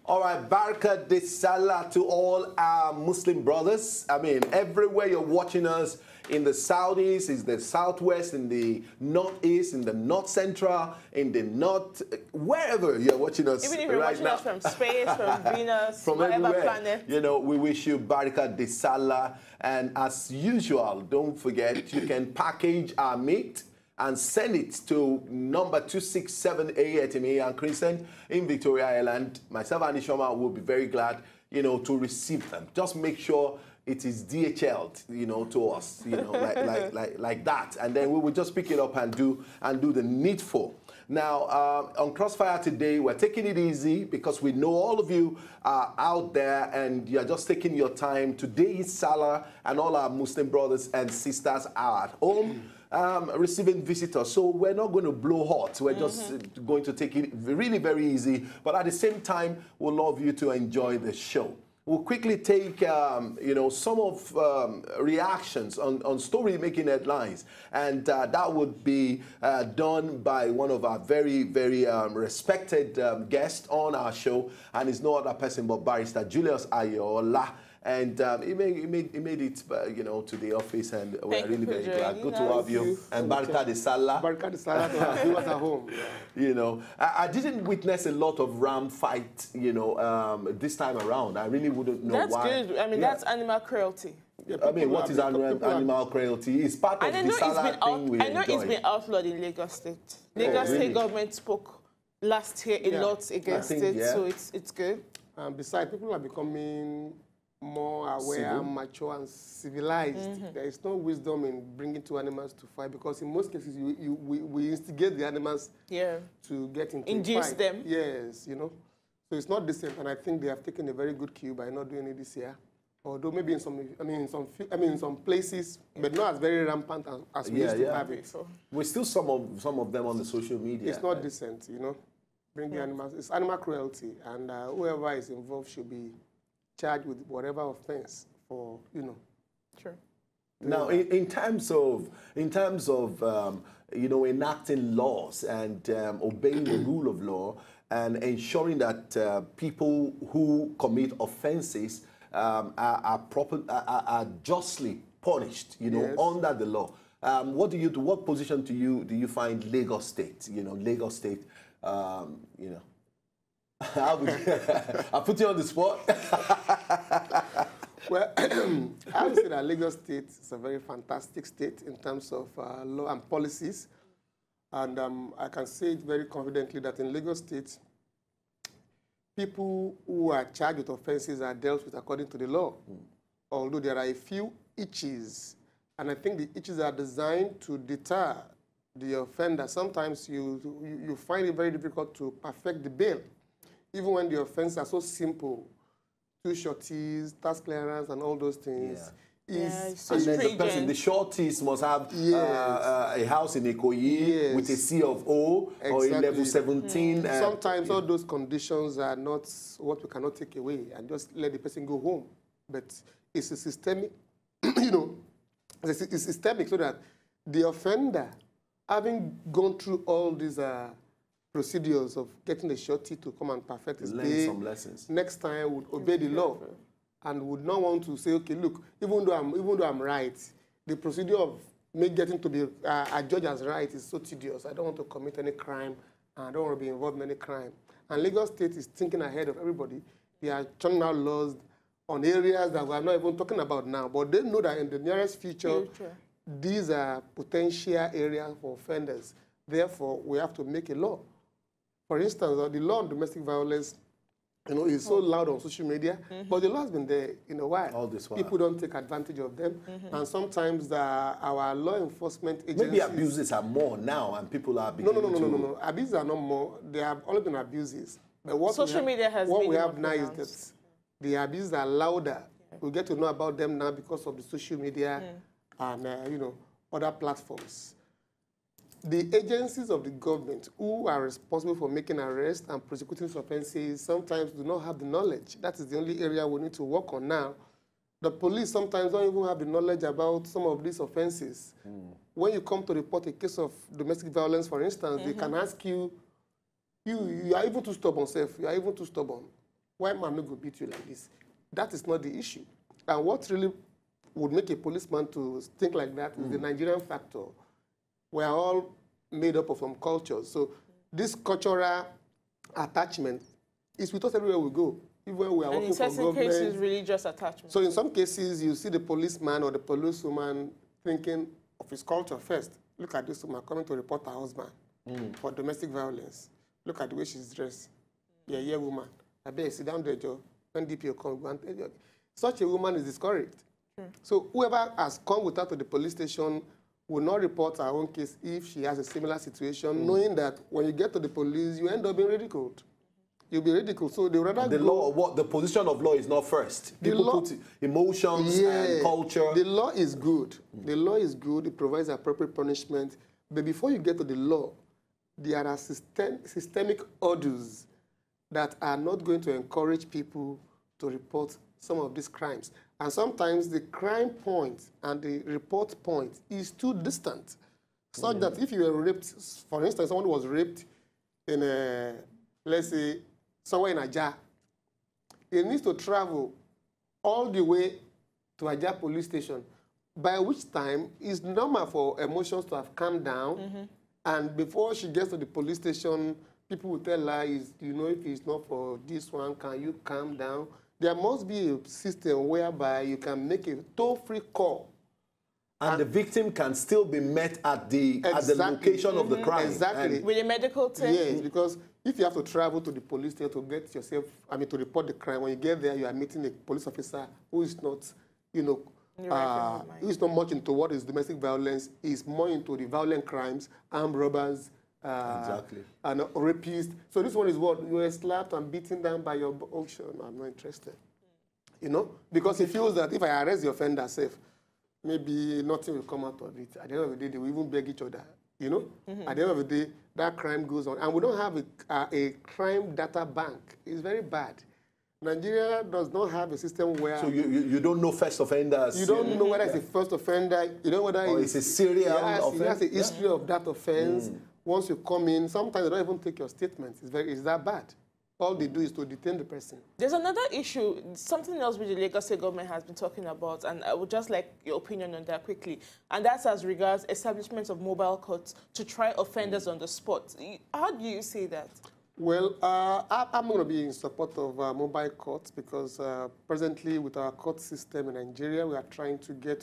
All right, Baraka de Salah to all our Muslim brothers. I mean, everywhere you're watching us, in the southeast, in the southwest, in the northeast, in the north central, in the north, wherever you're watching us even if you're right watching now. us from space, from Venus, from whatever everywhere, planet. you know, we wish you Baraka de Salah. And as usual, don't forget, you can package our meat and send it to number 267A at and Crescent in Victoria Island. Myself and Ishoma will be very glad, you know, to receive them. Just make sure it is DHL, you know, to us, you know, like that. And then we will just pick it up and do the needful. Now, on Crossfire today, we're taking it easy because we know all of you are out there and you're just taking your time. Today is Salah and all our Muslim brothers and sisters are at home receiving visitors. So we're not going to blow hot. We're just going to take it really very easy. But at the same time, we'll love you to enjoy the show. We'll quickly take, you know, some of reactions on story-making headlines, and that would be done by one of our very, very respected guests on our show, and it's no other person but Barrister Julius Ayola. And he made it, you know, to the office, and we're really very glad. Good to have you. And Baraka de Salah. Baraka de Salah to have you at home. Yeah. You know, I didn't witness a lot of ram fight, you know, this time around. I really wouldn't know why. That's good. I mean, that's animal cruelty. Yeah, I mean, what is animal cruelty? It's part of the Salah thing we enjoy. I know it's been outlawed in Lagos State. Lagos State government spoke last year a lot against it, so it's good. Besides, people are becoming more aware, mature, and civilized. There is no wisdom in bringing two animals to fight because in most cases we instigate the animals to get into induce fight. them. Yes, you know. So it's not decent, and I think they have taken a very good cue by not doing it this year. Although maybe in some, in some places, but not as very rampant as we used to have it. So we still some of them on the social media. It's not decent, you know. Bringing animals, it's animal cruelty, and whoever is involved should be charged with whatever offense for, you know. Sure. Now, in terms of you know, enacting laws and obeying the rule of law and ensuring that people who commit offenses are justly punished, you know, under the law. What position do you find Lagos State? You know, Lagos State. You know. I put you on the spot. Well, I would say that Lagos State is a very fantastic state in terms of law and policies. And I can say it very confidently that in Lagos State, people who are charged with offenses are dealt with according to the law. Although there are a few itches, and I think the itches are designed to deter the offender. Sometimes you find it very difficult to perfect the bail, even when the offenses are so simple. 2 shorties, tax clearance, and all those things. And then the shorties must have a house in Ikoyi with a C of O or a level 17. Sometimes all those conditions are not what we cannot take away and just let the person go home. But it's a systemic, you know, it's systemic so that the offender, having gone through all these procedures of getting the shorty to come and perfect his day, some lessons. Next time would obey the law and would not want to say, okay, look, even though I'm right, the procedure of me getting to be a judge as right is so tedious. I don't want to commit any crime, and I don't want to be involved in any crime. And Lagos State is thinking ahead of everybody. They are churning out laws on areas that we are not even talking about now, but they know that in the nearest future, these are potential areas for offenders. Therefore, we have to make a law. For instance, the law on domestic violence, you know, is so loud on social media, but the law has been there in a while. All this while. People don't take advantage of them, and sometimes our law enforcement agencies... Maybe abuses are more now, and people are beginning No. Abuses are not more. There have only been abuses. But what social media has what we have now is that the abuses are louder. We get to know about them now because of the social media and, you know, other platforms. The agencies of the government who are responsible for making arrests and prosecuting offenses sometimes do not have the knowledge. That is the only area we need to work on now. The police sometimes don't even have the knowledge about some of these offenses. When you come to report a case of domestic violence, for instance, they can ask you, you are even too stubborn, self. You are even too stubborn. why man no go beat you like this? That is not the issue. And what really would make a policeman to think like that is the Nigerian factor. We are all made up of some cultures. So this cultural attachment is with us everywhere we go. Even when we are working for government. And in certain cases, religious attachment. So in some cases, you see the policeman or the policewoman thinking of his culture first. Look at this woman coming to report her husband for domestic violence. Look at the way she's dressed. Yeah, woman. I bet you sit down there, Joe. When DPO comes, go and tell you. Such a woman is discouraged. So whoever has come with her to the police station will not report her own case if she has a similar situation, knowing that when you get to the police, you end up being ridiculed. You'll be ridiculed. So they rather the position of law is not first. People put emotions and culture. The law is good. The law is good. It provides appropriate punishment. But before you get to the law, there are systemic orders that are not going to encourage people to report some of these crimes. And sometimes the crime point and the report point is too distant, such that if you were raped, for instance, someone was raped in a, let's say, somewhere in Ajah, he needs to travel all the way to Ajah police station, by which time it's normal for emotions to have calmed down. And before she gets to the police station, people will tell her, you know, if it's not for this one, can you calm down? There must be a system whereby you can make a toll-free call. And the victim can still be met at the location of the crime. Exactly. With a medical team? Yes, because if you have to travel to the police station to get yourself, to report the crime, when you get there, you are meeting a police officer who is not, you know, who is not much into what is domestic violence, is more into the violent crimes, armed robbers, and rapists. So this one is what? You were slapped and beaten down by your ocean. I'm not interested. You know? Because he feels that if I arrest the offender safe, maybe nothing will come out of it. At the end of the day, they will even beg each other. You know? At the end of the day, that crime goes on. And we don't have a crime data bank. It's very bad. Nigeria does not have a system where... So you don't know first offenders? You don't know whether it's a first offender. You don't know whether it's a serial offense. It has a history of that offense. Once you come in, sometimes they don't even take your statements. It's that bad. All they do is to detain the person. There's another issue, something else which the Lagos State government has been talking about, and I would just like your opinion on that quickly. And that's as regards establishment of mobile courts to try offenders on the spot. How do you see that? Well, I'm going to be in support of mobile courts because presently with our court system in Nigeria, we are trying to get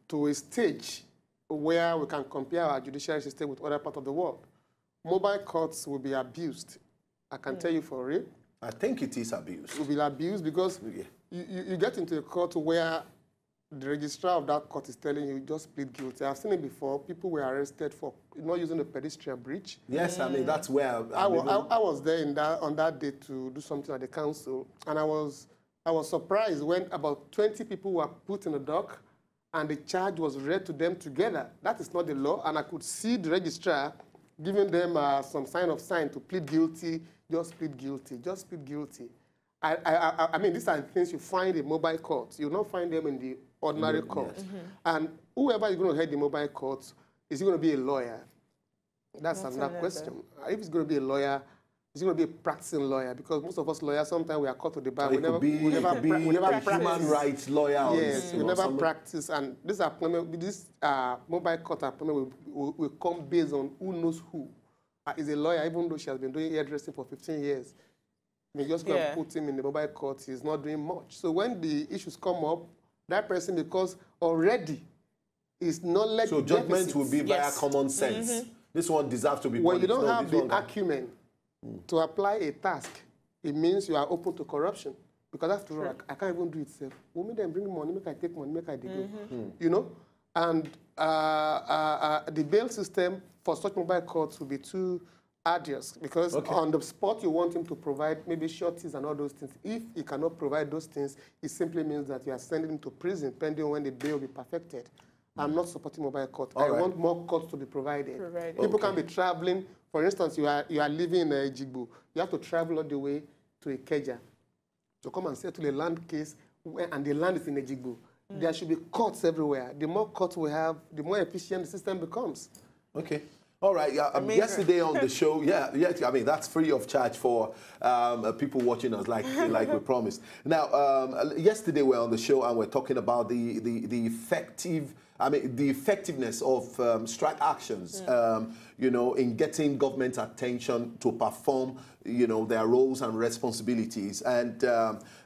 to a stage where we can compare our judiciary system with other parts of the world. Mobile courts will be abused. I can tell you for real. I think it is abused. It will be abused because you get into a court where the registrar of that court is telling you just plead guilty. I've seen it before. People were arrested for not using a pedestrian bridge. Yes, I mean, that's where... I was there on that day to do something at the council, and I was surprised when about 20 people were put in the dock and the charge was read to them together. That is not the law, and I could see the registrar giving them some sign to plead guilty, just plead guilty, just plead guilty. I mean, these are the things you find in mobile courts. You will not find them in the ordinary courts. And whoever is going to head the mobile courts, is he going to be a lawyer? That's another question. If he's going to be a lawyer, is he going to be a practicing lawyer? Because most of us lawyers, sometimes we are caught to the bar. So we never practice. Human rights lawyer. Yes, we never practice. And this mobile court appointment will come based on who knows who is a lawyer, even though she has been doing hairdressing for 15 years. You just go and put him in the mobile court, he's not doing much. So when the issues come up, that person, because already is knowledge So judgment will be via common sense. This one deserves to be punished. When you don't have the acumen to apply a task, it means you are open to corruption. Because after all, I can't even do it self. Women then bring money, make I take money, make I do. You know? And the bail system for such mobile courts will be too arduous because on the spot you want him to provide maybe shorties and all those things. If he cannot provide those things, it simply means that you are sending him to prison pending when the bail will be perfected. I'm not supporting mobile court. I want more courts to be provided. People can be traveling. For instance, you are living in Ejigbo. You have to travel all the way to Ikeja to come and settle a land case, and the land is in Ejigbo. There should be courts everywhere. The more courts we have, the more efficient the system becomes. Okay. All right. Yeah, yesterday on the show, I mean that's free of charge for people watching us, like we promised. Now, yesterday we're on the show and we're talking about the effectiveness of strike actions. You know, in getting government attention to perform, you know, their roles and responsibilities. And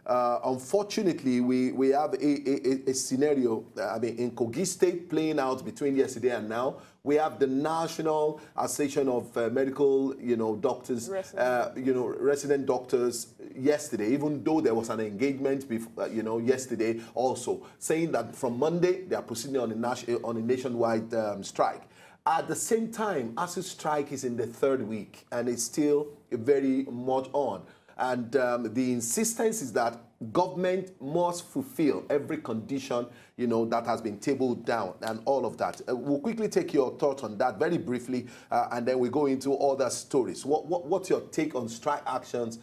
unfortunately, we have a scenario, I mean, in Kogi State playing out between yesterday and now. We have the National Association of Medical, you know, doctors, resident doctors yesterday, even though there was an engagement, you know, yesterday also, saying that from Monday they are proceeding on a nationwide strike. At the same time, Asuu strike is in the 3rd week and it's still very much on. And the insistence is that government must fulfill every condition, you know, that has been tabled down and all of that. We'll quickly take your thoughts on that very briefly, and then we go into other stories. What's your take on strike actions,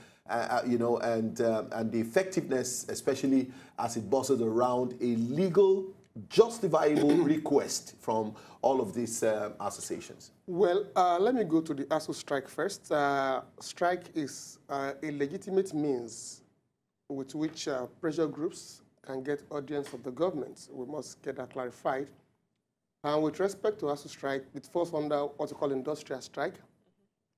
you know, and the effectiveness, especially as it bosses around a legal, justifiable request from all of these associations? Well, let me go to the Asuu strike first. Strike is a legitimate means with which pressure groups can get audience of the government. We must get that clarified. And with respect to Asuu strike, it falls under what we call industrial strike,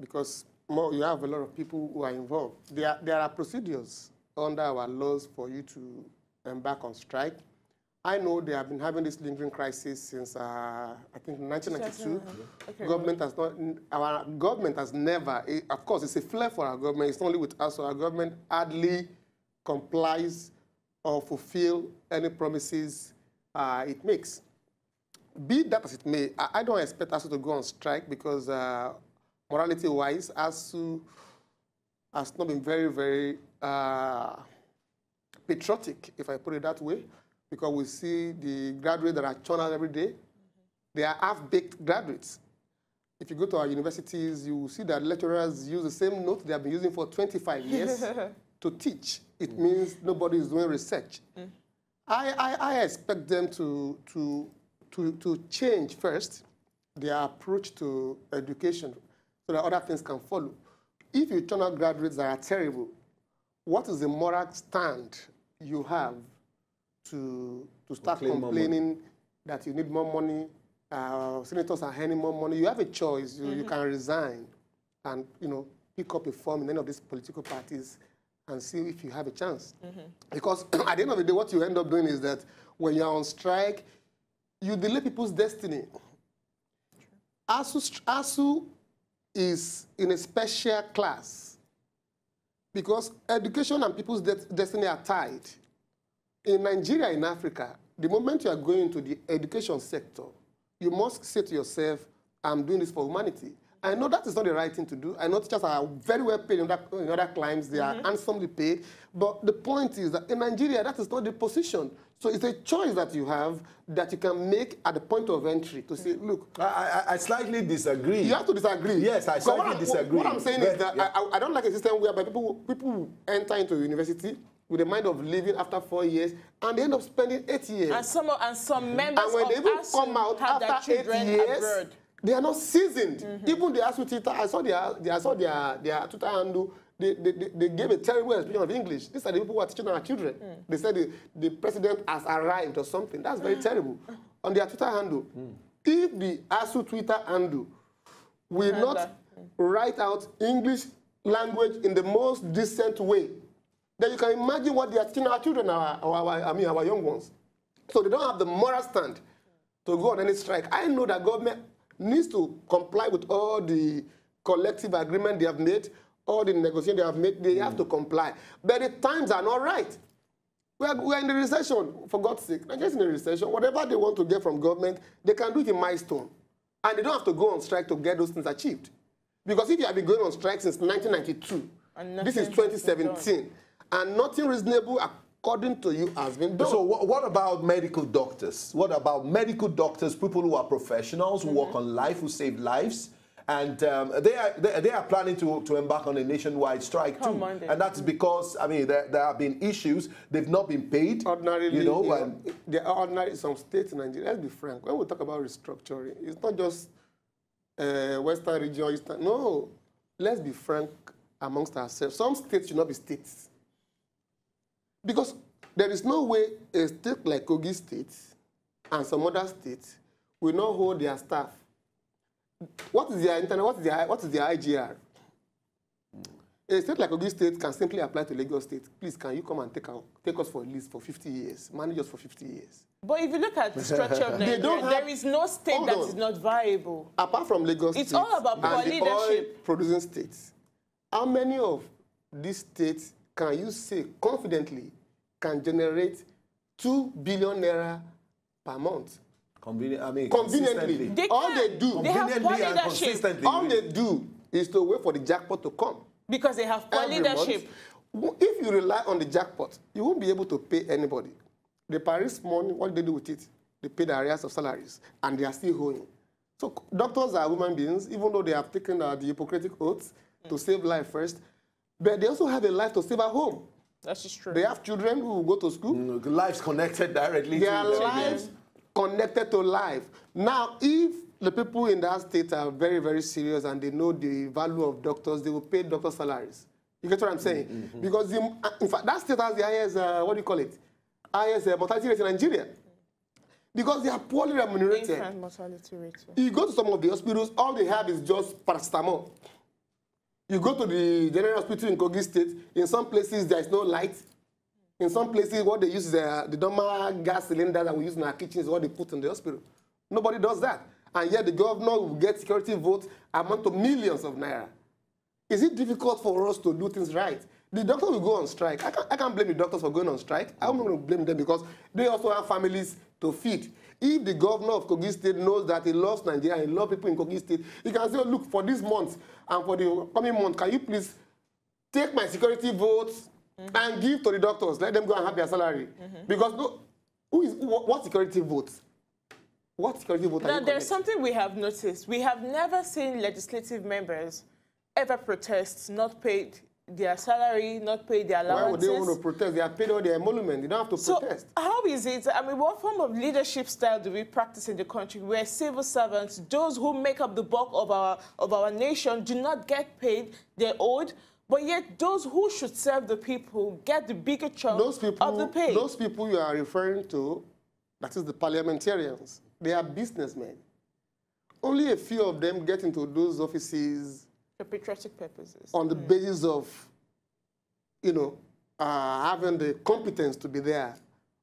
because you have a lot of people who are involved. There are procedures under our laws for you to embark on strike. I know they have been having this lingering crisis since, I think, 1992. Okay. Our government has never, of course, it's a flair for our government. It's not only with us, so our government hardly complies or fulfill any promises it makes. Be that as it may, I don't expect Asuu to go on strike because morality-wise, Asuu has not been very, very patriotic, if I put it that way, because we see the graduates that are churned out every day. They are half-baked graduates. If you go to our universities, you will see that lecturers use the same notes they have been using for 25 years to teach. It means nobody is doing research. I expect them to change first their approach to education so that other things can follow. If you turn out graduates that are terrible, what is the moral stand you have to start complaining that you need more money, senators are earning more money? You have a choice. You can resign and, you know, pick up a form in any of these political parties and see if you have a chance. Because at the end of the day, what you end up doing is that when you're on strike, you delay people's destiny. Asuu is in a special class because education and people's destiny are tied. In Nigeria, in Africa, the moment you are going into the education sector, you must say to yourself, I'm doing this for humanity. I know that is not the right thing to do. I know teachers are very well paid in other climes. They are handsomely paid. But the point is that in Nigeria, that is not the position. So it's a choice that you have that you can make at the point of entry to say, look. I slightly disagree. You have to disagree. Yes, I slightly disagree. What I'm saying is that I don't like a system whereby people enter into university with the mind of leaving after 4 years, and they end up spending 8 years. And some members and when they even come out after 8 years, abroad. They are not seasoned. Even the Asuu Twitter, I saw their Twitter handle. They gave a terrible explanation of English. These are the people who are teaching our children. They said the president has arrived or something. That's very terrible. On their Twitter handle, if the Asuu Twitter handle will not write out English language in the most decent way, then you can imagine what they are teaching our children, our young ones. So they don't have the moral stand to go on any strike. I know that government needs to comply with all the collective agreement they have made, all the negotiations they have made. They have to comply. But the times are not right. We are in the recession, for God's sake. Not just in the recession. Whatever they want to get from government, they can do it in milestone. And they don't have to go on strike to get those things achieved. Because if you have been going on strike since 1992, this is 2017, and nothing reasonable according to you has been done. So what about medical doctors? What about medical doctors, people who are professionals, who work on life, who save lives? And they are planning to embark on a nationwide strike too. And that's because, I mean, there have been issues. They've not been paid. Ordinarily, you know, there are ordinary some states in Nigeria. Let's be frank. When we talk about restructuring, it's not just Western region, Eastern. No, let's be frank amongst ourselves. Some states should not be states. Because there is no way a state like Kogi State and some other states will not hold their staff. What is their internet? What is their IGR? A state like Kogi State can simply apply to Lagos State. Please, can you come and take us for a lease for 50 years, manage us for 50 years? But if you look at the structure of Nigeria, there is no state that is not viable. Apart from Lagos State, it's all about poor leadership. Producing states. How many of these states can you say confidently can generate 2 billion naira per month? Conveniently. All they do, all they do is to wait for the jackpot to come. Because they have poor leadership. If you rely on the jackpot, you won't be able to pay anybody. The Paris money, what do they do with it? They pay the arrears of salaries, and they are still owing. So doctors are human beings, even though they have taken the Hippocratic oaths to save life first, but they also have a life to save at home. That's just true. They have children who will go to school. Lives connected directly to their lives connected to life. Now, if the people in that state are very, very serious and they know the value of doctors, they will pay doctor salaries. You get what I'm saying? Because, in fact, that state has the highest, what do you call it? Highest mortality rate in Nigeria. Because they are poorly remunerated. Infant mortality rate. You go to some of the hospitals, all they have is just paracetamol. You go to the general hospital in Kogi State, in some places there is no light. In some places, what they use is the normal gas cylinder that we use in our kitchens, what they put in the hospital. Nobody does that. And yet the governor will get security votes amount to millions of naira. Is it difficult for us to do things right? The doctors will go on strike. I can't blame the doctors for going on strike. I'm not going to blame them because they also have families to feed. If the governor of Kogi State knows that he loves Nigeria and he loves people in Kogi State, he can say, oh, look, for this month and for the coming month, can you please take my security votes and give to the doctors? Let them go and have their salary. Because what security votes? What security vote now, there's something we have noticed. We have never seen legislative members ever protest, not paid their salary, not paid their allowances. Why would they want to protest? They have paid all their emolument. They don't have to protest. How is it? I mean, what form of leadership style do we practice in the country where civil servants, those who make up the bulk of our nation, do not get paid, they're owed, but yet those who should serve the people get the bigger chunk of the pay? Those people you are referring to, that is the parliamentarians, they are businessmen. Only a few of them get into those offices for patriotic purposes. On the basis of, having the competence to be there.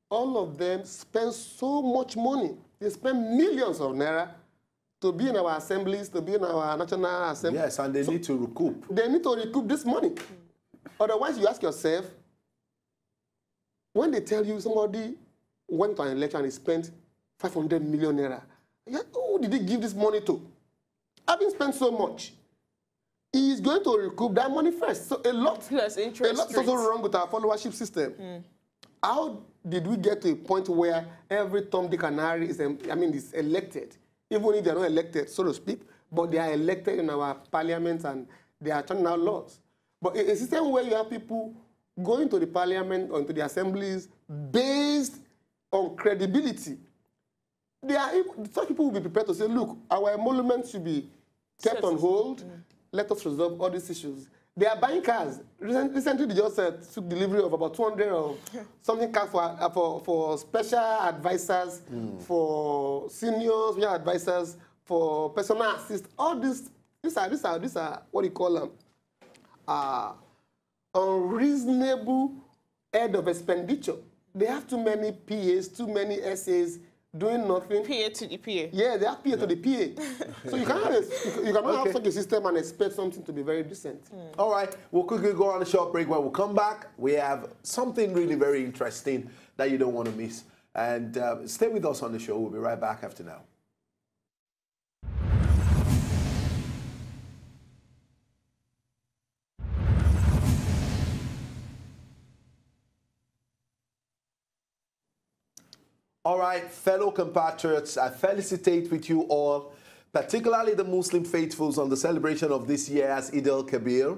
All of them spend so much money. They spend millions of naira to be in our assemblies, to be in our national assembly. Yes, and they need to recoup. They need to recoup this money. Otherwise, you ask yourself, when they tell you somebody went to an election and he spent 500 million naira, who did he give this money to? Having spent so much, he is going to recoup that money first. So a lot plus interest. A lot is also wrong with our followership system. How did we get to a point where every Tom, Dick, and Harry is elected, even if they are not elected, so to speak, but they are elected in our parliament and they are turning out laws? But a system where you have people going to the parliament or to the assemblies based on credibility, such people will be prepared to say, look, our emoluments should be kept on hold. Let us resolve all these issues. They are buying cars. Recently, they just took delivery of about 200 or something cars for special advisors, for seniors, special advisors, for personal assist. All these are what you call them, unreasonable head of expenditure. They have too many PAs, too many SAs, doing nothing. PA to the PA. Yeah, they have PA to the PA. So you cannot have such a system and expect something to be very decent. All right, we'll quickly go on a short break. When we come back, we have something really very interesting that you don't want to miss. And stay with us on the show. We'll be right back after now. All right, fellow compatriots, I felicitate with you all, particularly the Muslim faithfuls, on the celebration of this year's Eid al-Kabir.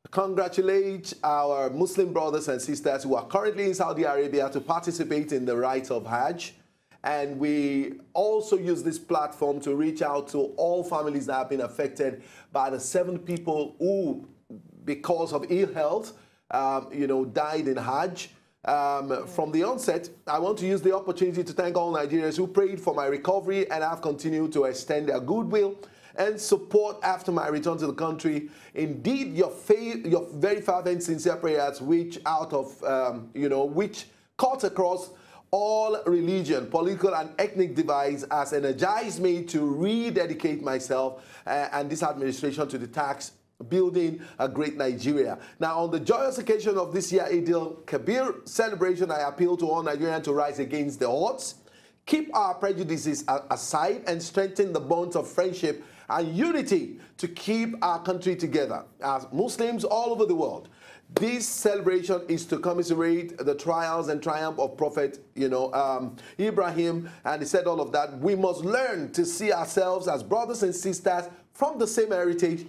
Congratulate our Muslim brothers and sisters who are currently in Saudi Arabia to participate in the rites of Hajj. And we also use this platform to reach out to all families that have been affected by the 7 people who, because of ill health, died in Hajj. From the onset, I want to use the opportunity to thank all Nigerians who prayed for my recovery and have continued to extend their goodwill and support after my return to the country. Indeed, your very fervent, sincere prayers, which cut across all religion, political and ethnic divides, has energized me to rededicate myself and this administration to the task building a great Nigeria. Now, on the joyous occasion of this year Eid al-Kabir celebration, I appeal to all Nigerians to rise against the odds, keep our prejudices aside, and strengthen the bonds of friendship and unity to keep our country together. As Muslims all over the world, this celebration is to commiserate the trials and triumph of Prophet, Ibrahim, and he said all of that. We must learn to see ourselves as brothers and sisters from the same heritage,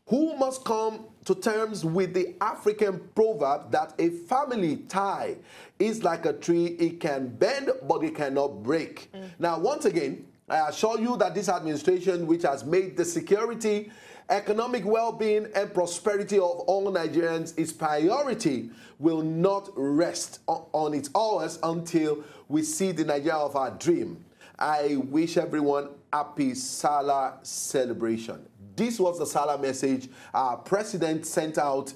who must come to terms with the African proverb that a family tie is like a tree, it can bend but it cannot break. Now, once again, I assure you that this administration, which has made the security, economic well-being and prosperity of all Nigerians its priority, will not rest on its hours until we see the Nigeria of our dream. I wish everyone happy Salah celebration. This was the Salah message our president sent out,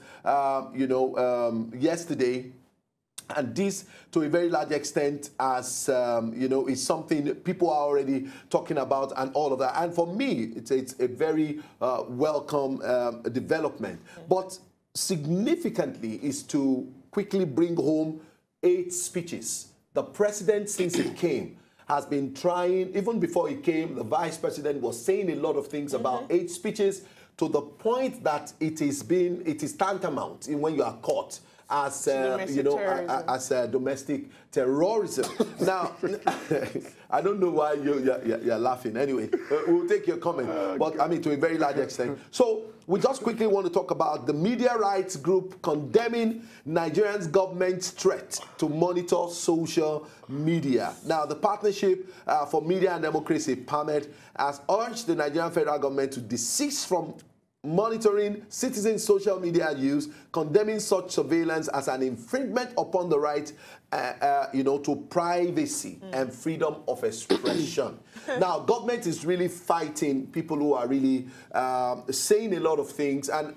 yesterday. And this, to a very large extent, as is something people are already talking about and all of that. And for me, it's a very welcome development. But significantly is to quickly bring home 8 speeches. The president, since he came, has been trying, even before he came, the vice president was saying a lot of things about 8 speeches, to the point that it is tantamount in when you are caught as domestic terrorism. Now, I don't know why you're laughing. Anyway, we'll take your comment, but I mean to a very large extent. So we just quickly want to talk about the media rights group condemning Nigeria's government's threat to monitor social media. Now, the Partnership for Media and Democracy, PAMED, has urged the Nigerian federal government to desist from monitoring citizens' social media use, condemning such surveillance as an infringement upon the right, to privacy and freedom of expression. Now, government is really fighting people who are really saying a lot of things, and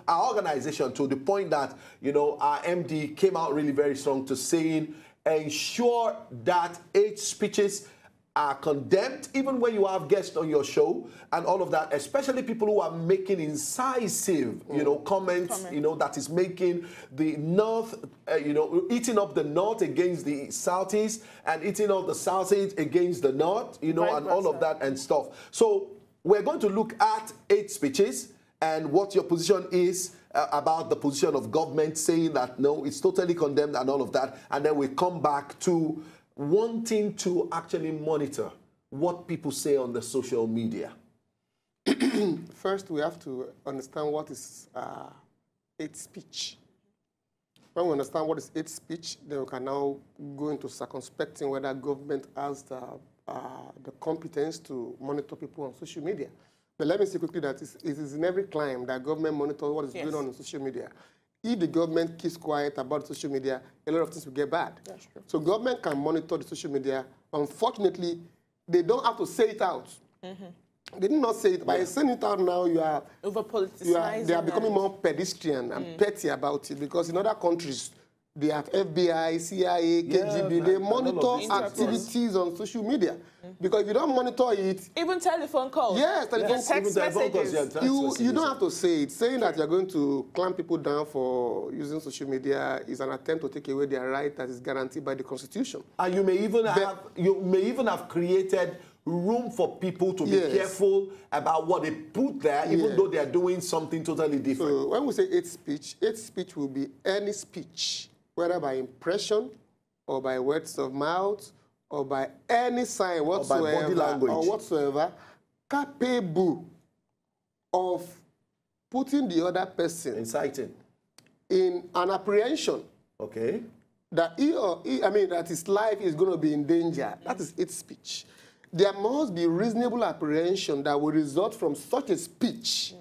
our organization, to the point that our MD came out really very strong to saying, ensure that hate speeches are condemned, even when you have guests on your show and all of that, especially people who are making incisive, comments, that is making the North, eating up the North against the Southeast and eating up the Southeast against the North, and all of that and stuff. So we're going to look at 8 speeches and what your position is about the position of government saying that, no, it's totally condemned and all of that. And then we come back to wanting to actually monitor what people say on the social media. First, we have to understand what is hate speech. When we understand what is hate speech, then we can now go into circumspecting whether government has the competence to monitor people on social media. But let me say quickly that it is in every climb that government monitors what is going on social media. If the government keeps quiet about social media, a lot of things will get bad. That's true. So government can monitor the social media. Unfortunately, they don't have to say it out. They did not say it. By saying it out now, you are over-politicizing. They are becoming more pedestrian and petty about it, because in other countries, they have FBI, CIA, KGB. They monitor activities on social media. Because if you don't monitor it... Even telephone calls. Yes, telephone calls. You don't have to say it. Saying that you're going to clamp people down for using social media is an attempt to take away their right that is guaranteed by the Constitution. And you may even have created room for people to be careful about what they put there, even though they are doing something totally different. So when we say hate speech will be any speech, whether by impression or by words of mouth or by any sign whatsoever, or by body language, capable of putting the other person, inciting, in an apprehension, that that his life is going to be in danger, that is hate speech. There must be reasonable apprehension that will result from such a speech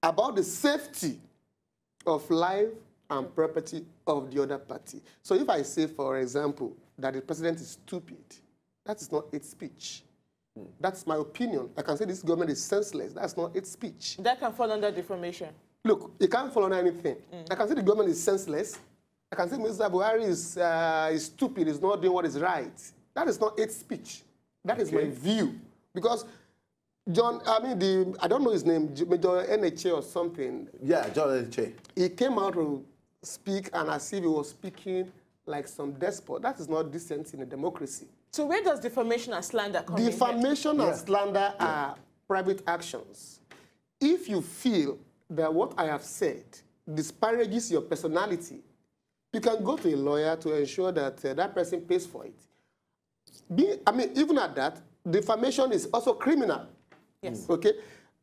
about the safety of life and property of the other party. So if I say, for example, that the president is stupid, that is not hate speech. That's my opinion. I can say this government is senseless. That's not hate speech. That can fall under defamation. Look, it can't fall under anything. I can say the government is senseless. I can say Mr. Buhari is stupid, is not doing what is right. That is not hate speech. That is my view. Because John, I don't know his name, Major NHA or something. Yeah, John NHA. He came out to speak and as if he was speaking like some despot. That is not decent in a democracy. So where does defamation and slander come in? Defamation and slander are private actions. If you feel that what I have said disparages your personality, you can go to a lawyer to ensure that that person pays for it. Even at that, defamation is also criminal. Yes. Okay?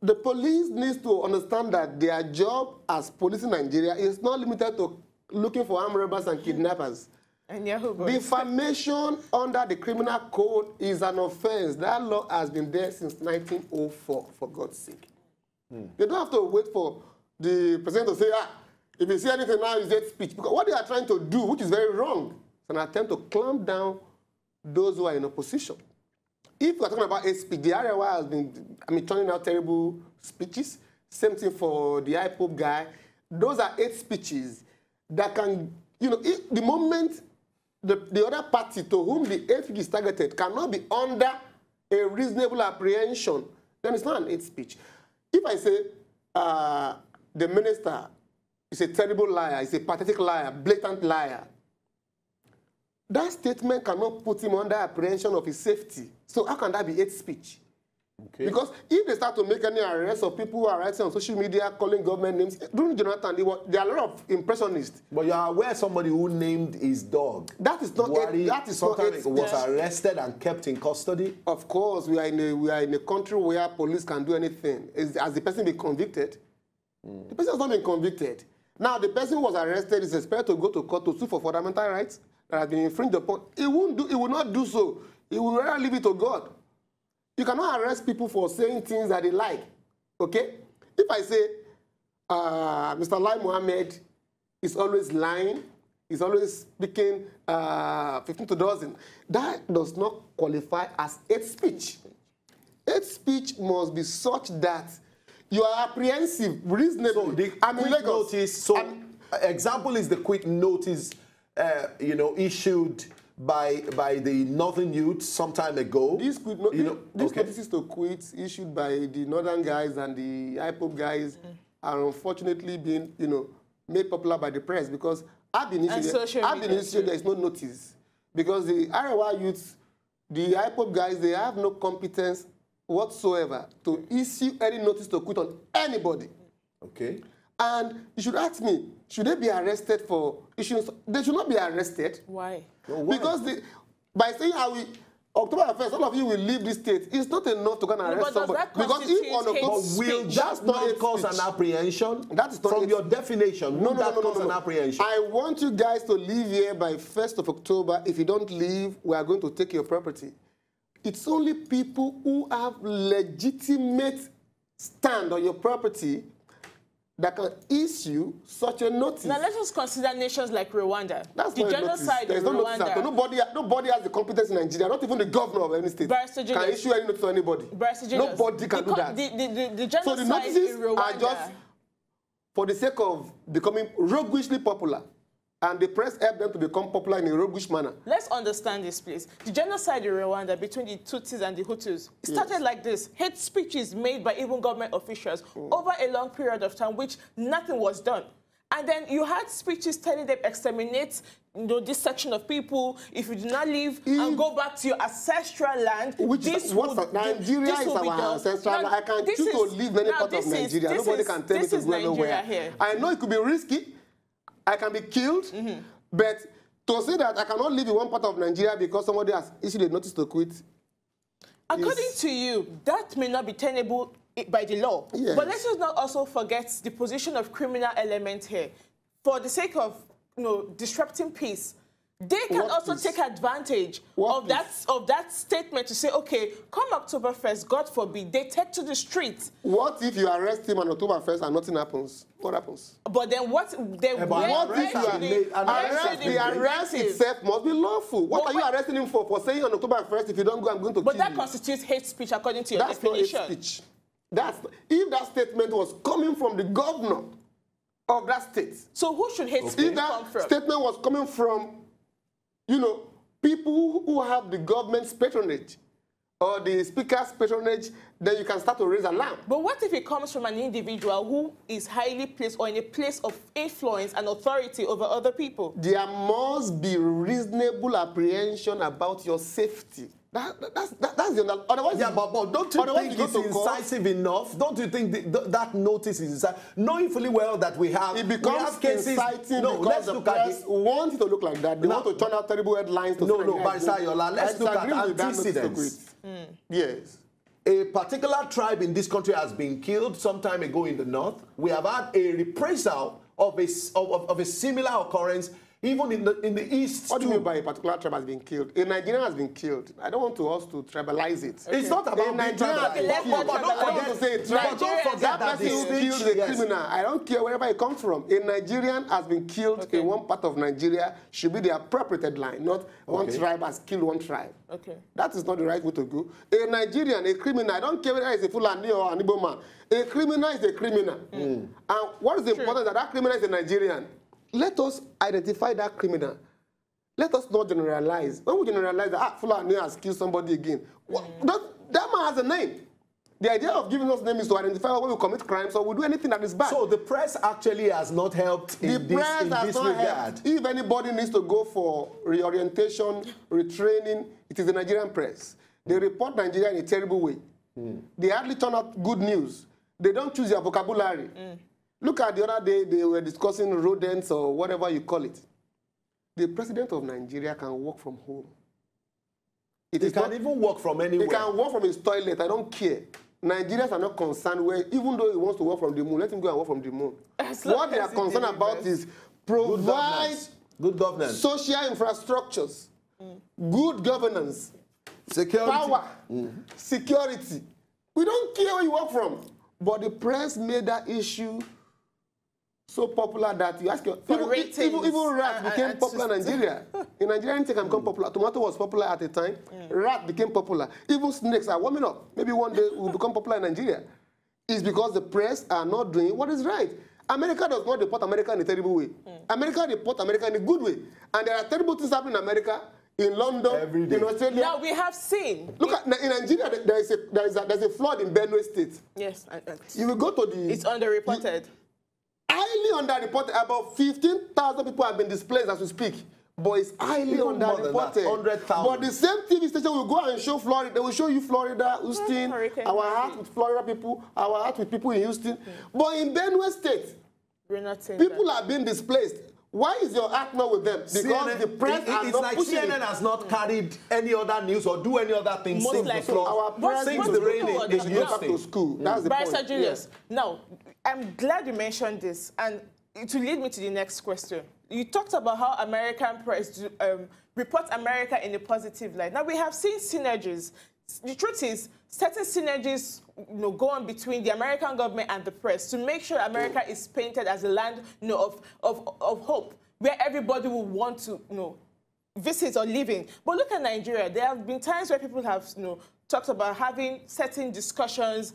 The police needs to understand that their job as police in Nigeria is not limited to looking for armed robbers and kidnappers. And defamation under the criminal code is an offense. That law has been there since 1904, for God's sake. They don't have to wait for the president to say, if you see anything now, it's hate speech. Because what they are trying to do, which is very wrong, is an attempt to clamp down those who are in opposition. If we are talking about hate speech, the RLY has been turning out terrible speeches. Same thing for the IPOP guy. Those are hate speeches that can, the moment the other party to whom the hate speech is targeted cannot be under a reasonable apprehension, then it's not an hate speech. If I say the minister is a terrible liar, is a pathetic liar, blatant liar, that statement cannot put him under apprehension of his safety. So how can that be hate speech? Okay. Because if they start to make any arrests of people who are writing on social media, calling government names, during Jonathan, there are a lot of impressionists. But you are aware somebody who named his dog. That is not Buhari, that is not hate speech. Was arrested and kept in custody. Of course, we are in a country where police can do anything. Has the person been convicted? The person has not been convicted. Now the person who was arrested is expected to go to court to sue for fundamental rights that have been infringed upon. He will not do so. He will rather leave it to God. You cannot arrest people for saying things that they like, okay? If I say Mr. Lai Mohammed is always lying, he's always speaking 15 to dozen, that does not qualify as hate speech. Hate speech must be such that you are apprehensive, reasonable. So the quick notice, example is the quick notice, issued by the Northern Youth some time ago. These notices to quit issued by the Northern guys and the IPOP guys are unfortunately being, made popular by the press because I've been issued there is no notice. Because the Arewa youths, the IPOP guys, they have no competence whatsoever to issue any notice to quit on anybody. Okay. And you should ask me, should they be arrested for issuing? They should not be arrested. Why? Well, why? Because by saying October 1st, all of you will leave this state, it's not enough to go and arrest somebody. Because if on October, will that not cause an apprehension? That is not from your definition. Will that cause an apprehension? I want you guys to leave here by 1st of October. If you don't leave, we are going to take your property. It's only people who have legitimate stand on your property that can issue such a notice. Now let's just consider nations like Rwanda. That's the genocide in Rwanda. Nobody has the competence in Nigeria, not even the governor of any state can issue any notice to anybody. Nobody can do that. The genocide so the notices in Rwanda are just for the sake of becoming roguishly popular. And the press helped them to become popular in a roguish manner. Let's understand this, please. The genocide in Rwanda between the Tutsis and the Hutus started like this. Hate speeches made by even government officials over a long period of time, which nothing was done. And then you had speeches telling them exterminate this section of people. If you do not leave and go back to your ancestral land, Nigeria is our ancestral land. I can choose to leave many parts of Nigeria. Nobody can tell me to go nowhere. I know it could be risky. I can be killed, but to say that I cannot live in one part of Nigeria because somebody has issued a notice to quit. According to you, that may not be tenable by the law. Yes. But let's just not also forget the position of criminal element here. For the sake of disrupting peace, they can also take advantage of that statement to say, okay, come October 1st, God forbid, they take to the streets. What if you arrest him on October 1st and nothing happens? What happens? But then what? The arrest itself must be lawful. What are you arresting him for? For saying on October 1st, if you don't go, I'm going to kill you. But that constitutes hate speech according to your definition. Not hate speech. If that statement was coming from the governor of that state. So who should hate speech come from? If that statement was coming from, you know, people who have the government's patronage or the speaker's patronage, then you can start to raise alarm. But what if it comes from an individual who is highly placed or in a place of influence and authority over other people? There must be reasonable apprehension about your safety. That's the otherwise. Yeah, but don't you think it's incisive enough? Don't you think that notice is incisive? Knowing fully well that we have cases. Inciting because the press want it to look like that. They want to turn out terrible headlines. Barrister Yola, let's look at antecedents. Yes. A particular tribe in this country has been killed some time ago in the north. We have had a reprisal of a similar occurrence even in the east. What do you mean by a particular tribe has been killed? A Nigerian has been killed. I don't want us to tribalize it. Okay. It's not about being tribalized. Don't forget that person who killed a criminal. I don't care wherever he comes from. A Nigerian has been killed in one part of Nigeria should be the appropriate headline, not one tribe has killed one tribe. Okay. That is not the right way to go. A Nigerian, a criminal, I don't care whether it's a Fulani or an Igbo man. A criminal is a criminal. And what is important that criminal is a Nigerian? Let us identify that criminal. Let us not generalize. When we generalize that Fulani has killed somebody again, that man has a name. The idea of giving us name is to identify when we commit crimes or we do anything that is bad. So the press actually has not helped in this regard. If anybody needs to go for reorientation, retraining, it is the Nigerian press. They report Nigeria in a terrible way. They hardly turn out good news. They don't choose their vocabulary. Look at the other day, they were discussing rodents or whatever you call it. The president of Nigeria can work from home. He can even work from anywhere. He can work from his toilet. I don't care. Nigerians are not concerned where, even though he wants to work from the moon, let him go and work from the moon. What they are concerned about is provide good governance, social infrastructures, good governance, security, power, security. We don't care where you work from. But the press made that issue so popular that you ask your even rat became popular in Nigeria. In Nigeria, anything can become popular. Tomato was popular at the time. Rat became popular. Even snakes are warming up. Maybe one day will become popular in Nigeria. It's because the press are not doing what is right. America does not report America in a terrible way. America reports America in a good way. And there are terrible things happening in America, in London, in Australia. Now we have seen. Look at in Nigeria. There's a flood in Benue State. Yes, you will go to the. It's underreported. Highly underreported. About 15,000 people have been displaced as we speak. But it's highly underreported. 100,000. But the same TV station will go and show Florida. They will show you Florida, Houston. Our heart with Florida people. Our heart with people in Houston. But in Benue State, we're not saying people are being displaced. Why is your heart not with them? Because CNN, the press it's like CNN has not carried any other news or do any other thing since the flood. Our press since the rain is go back to school. That's the point. Julius, now, I'm glad you mentioned this, and it will lead me to the next question. You talked about how American press reports America in a positive light. Now, we have seen synergies. The truth is, certain synergies go on between the American government and the press to make sure America is painted as a land of hope, where everybody will want to visit or live in. But look at Nigeria. There have been times where people have talked about having certain discussions,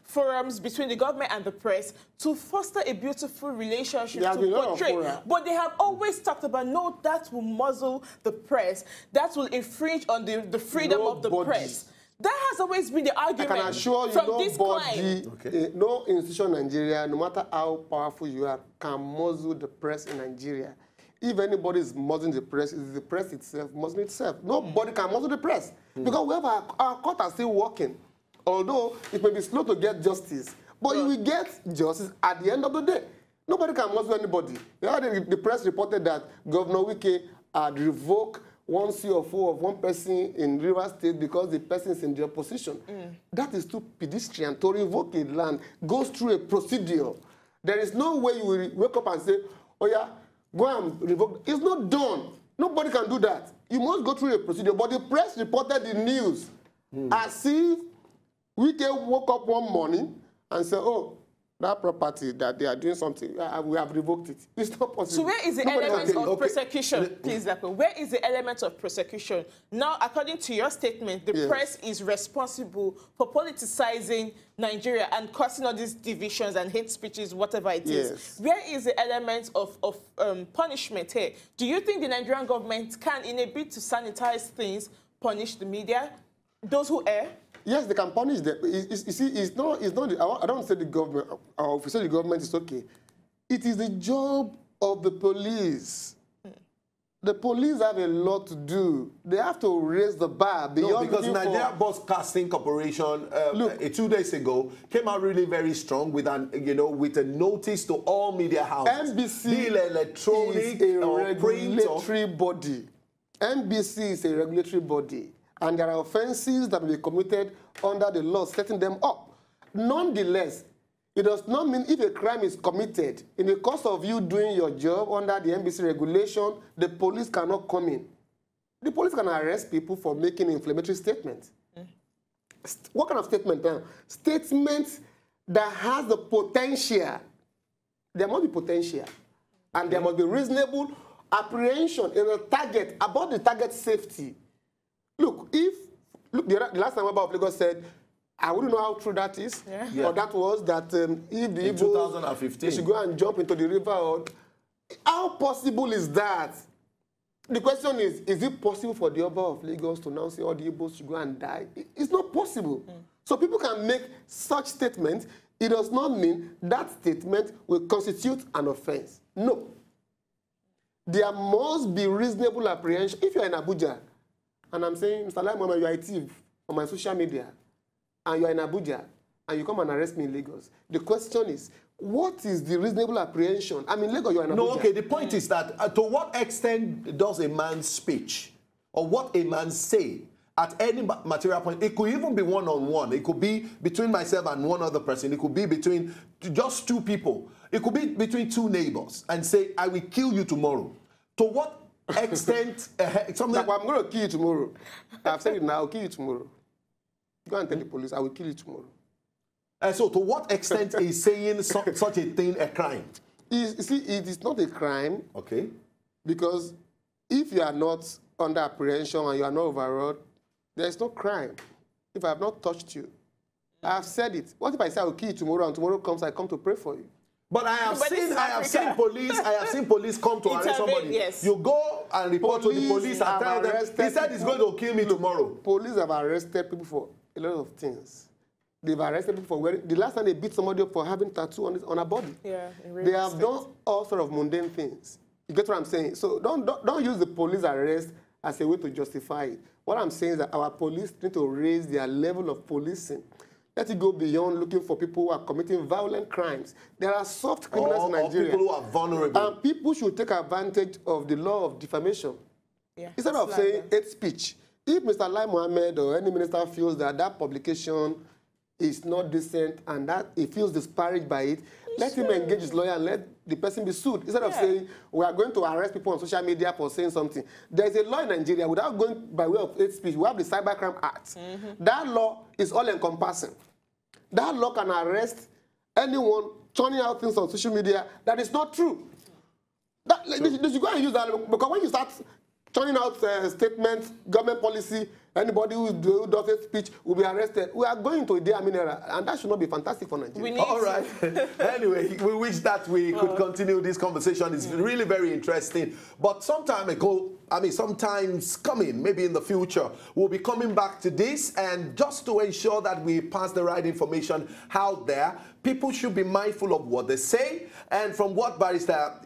forums between the government and the press to foster a beautiful relationship to portray. But they have always talked about, no, that will muzzle the press. That will infringe on the freedom of the press. That has always been the argument. I can assure you, no institution in Nigeria, no matter how powerful you are, can muzzle the press in Nigeria. If anybody is muzzling the press, it's the press itself muzzling itself. Nobody can muzzle the press. Because we have our court are still working. Although it may be slow to get justice, but you will get justice at the end of the day. Nobody can muzzle anybody. The press reported that Governor Wike had revoked one CFO of one person in Rivers State because the person is in the opposition. That is too pedestrian. To revoke a land goes through a procedure. There is no way you will wake up and say, oh yeah, go and revoke. It's not done. Nobody can do that. You must go through a procedure. But the press reported the news as if Wike woke up one morning and said, oh, that property that they are doing something, we have revoked it. It's not possible. So where is the element of prosecution, please, Dapo? Where is the element of prosecution? Now, according to your statement, the press is responsible for politicizing Nigeria and causing all these divisions and hate speeches, whatever it is. Where is the element of punishment here? Do you think the Nigerian government can, in a bid to sanitize things, punish the media, those who err? Yes, they can punish them. You see, it's not I don't say the government, or if you say the government is okay. It is the job of the police. The police have a lot to do. They have to raise the bar beyond. No, because Nigeria Broadcasting Corporation, 2 days ago, came out really very strong with with a notice to all media houses. NBC electronic is a regulatory body. NBC is a regulatory body. And there are offenses that will be committed under the law setting them up. Nonetheless, it does not mean if a crime is committed, in the course of you doing your job under the NBC regulation, the police cannot come in. The police can arrest people for making inflammatory statements. What kind of statement? Statements that has the potential. There must be potential. And there must be reasonable apprehension in the target, about the target safety. Look, the last time Abba of Lagos said, I wouldn't know how true that is, or that was that if the in 2015 they should go and jump into the river, or how possible is that? The question is it possible for the Abba of Lagos to now say all the Igbos should go and die? It's not possible. So people can make such statements. It does not mean that statement will constitute an offense. No. There must be reasonable apprehension. If you're in Abuja, and I'm saying, Mr. Lai Mohammed, you are a thief on my social media, and you are in Abuja, and you come and arrest me in Lagos. The question is, what is the reasonable apprehension? I mean, Lagos, you are in Abuja. No, okay, the point is that to what extent does a man's speech, or what a man say, at any material point, it could even be one-on-one. It could be between myself and one other person. It could be between just two people. It could be between two neighbors, and say, I will kill you tomorrow. To what extent something like, well, I'm going to kill you tomorrow. I've said it now. I'll kill you tomorrow. Go and tell the police I will kill you tomorrow. So to what extent is saying such a thing a crime? You see, it is not a crime. Okay. Because if you are not under apprehension and you are not overawed, there is no crime. If I have not touched you, I have said it. What if I say I will kill you tomorrow, and tomorrow comes, I come to pray for you? But I have seen police come to arrest somebody. Yes. You go and report to the police and tell them, he said he's going to kill me tomorrow. Police have arrested people for a lot of things. They've arrested people for wearing, the last time they beat somebody up for having tattoo on her body. Yeah, they have done all sort of mundane things. You get what I'm saying? So don't use the police arrest as a way to justify it. What I'm saying is that our police need to raise their level of policing. Let it go beyond looking for people who are committing violent crimes. There are soft criminals in Nigeria. Or people who are vulnerable. And people should take advantage of the law of defamation. Instead of saying hate speech. If Mr. Lai Mohammed or any minister feels that that publication is not decent and that he feels disparaged by it, let him engage his lawyer and let the person be sued. Instead of saying, we are going to arrest people on social media for saying something. There is a law in Nigeria, without going by way of hate speech, we have the Cybercrime Act. That law is all-encompassing. That law can arrest anyone turning out things on social media that is not true. They should go and use that, because when you start turning out statements, government policy, anybody who does hate speech will be arrested. We are going to a day era, and that should not be fantastic for Nigeria. All right. Anyway, we wish that we could continue this conversation. It's really very interesting. But some time ago, sometimes coming, maybe in the future, we'll be coming back to this, and just to ensure that we pass the right information out there, people should be mindful of what they say, and from what Barrister,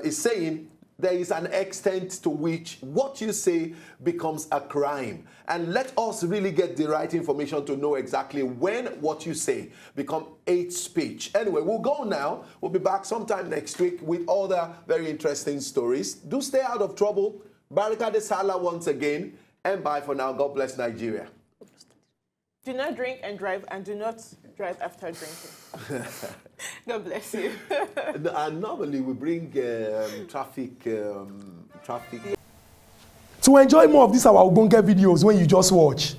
is saying, there is an extent to which what you say becomes a crime. And let us really get the right information to know exactly when what you say becomes hate speech. Anyway, we'll go now. We'll be back sometime next week with other very interesting stories. Do stay out of trouble. Barika de Sala once again. And bye for now. God bless Nigeria. Do not drink and drive, and do not drive after drinking. God bless you. And normally we bring traffic. To enjoy more of these our Ogbonge videos when you just watch,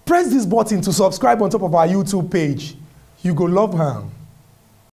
press this button to subscribe on top of our YouTube page. You go love am.